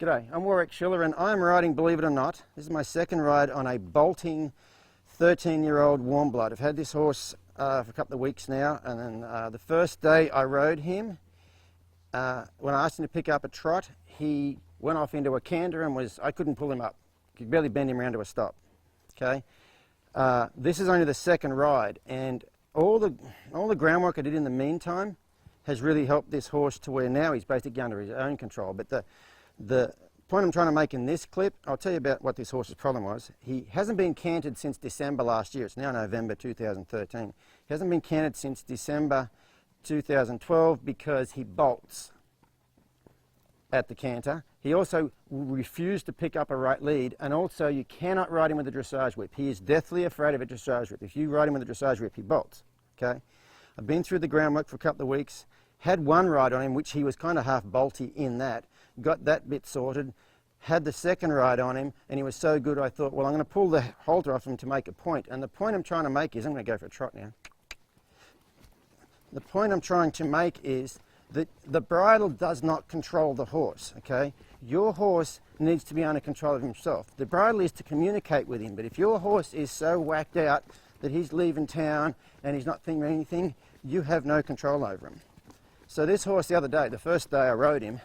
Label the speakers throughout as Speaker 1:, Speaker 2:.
Speaker 1: G'day, I'm Warwick Schiller and I'm riding, believe it or not, this is my second ride on a bolting 13-year-old Warmblood. I've had this horse for a couple of weeks now, and then the first day I rode him, when I asked him to pick up a trot, he went off into a canter and I couldn't pull him up. Could barely bend him around to a stop. Okay, this is only the second ride, and all the groundwork I did in the meantime has really helped this horse to where now he's basically under his own control. But the point I'm trying to make in this clip, I'll tell you about what this horse's problem was. He hasn't been cantered since December last year. It's now November 2013. He hasn't been cantered since December 2012 because he bolts at the canter. He also refused to pick up a right lead, and also you cannot ride him with a dressage whip. He is deathly afraid of a dressage whip. If you ride him with a dressage whip, he bolts. Okay? I've been through the groundwork for a couple of weeks, had one ride on him, which he was kind of half bolty in that, got that bit sorted, had the second ride on him, and he was so good I thought, well, I'm going to pull the halter off him to make a point. And the point I'm trying to make is, I'm going to go for a trot now. The point I'm trying to make is that the bridle does not control the horse, okay? Your horse needs to be under control of himself. The bridle is to communicate with him, but if your horse is so whacked out that he's leaving town and he's not thinking anything, you have no control over him. So this horse the other day, the first day I rode him,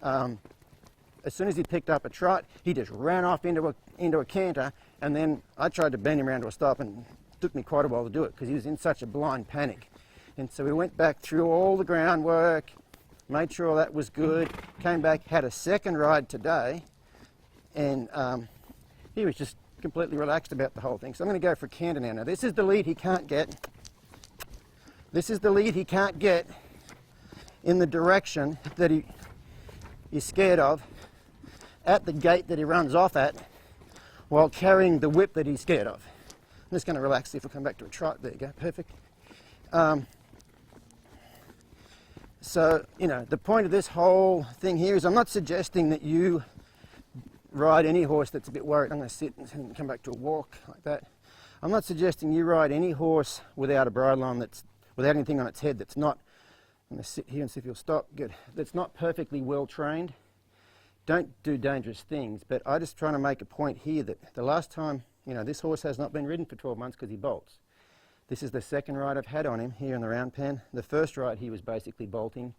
Speaker 1: as soon as he picked up a trot, he just ran off into a canter, and then I tried to bend him around to a stop, and it took me quite a while to do it because he was in such a blind panic. And so we went back through all the groundwork, made sure that was good, came back, had a second ride today, and he was just completely relaxed about the whole thing. So I'm going to go for a canter now. Now this is the lead he can't get. This is the lead he can't get in the direction that he's scared of, at the gate that he runs off at, while carrying the whip that he's scared of. I'm just going to relax, see if we'll come back to a trot. There you go, perfect. So, you know, the point of this whole thing here is I'm not suggesting that you ride any horse that's a bit worried. I'm going to sit and come back to a walk like that. I'm not suggesting you ride any horse without a bridle on, without anything on its head that's not, I'm going to sit here and see if you'll stop, good, that's not perfectly well trained. Don't do dangerous things, but I'm just trying to make a point here that the last time, you know, this horse has not been ridden for 12 months because he bolts. This is the second ride I've had on him here in the round pen. The first ride he was basically bolting.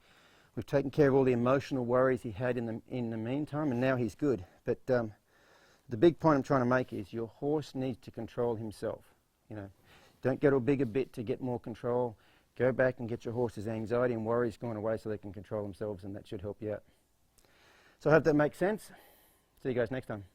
Speaker 1: We've taken care of all the emotional worries he had in the meantime, and now he's good. But the big point I'm trying to make is your horse needs to control himself. You know, don't go to a bigger bit to get more control. Go back and get your horse's anxiety and worries going away so they can control themselves, and that should help you out. So I hope that makes sense. See you guys next time.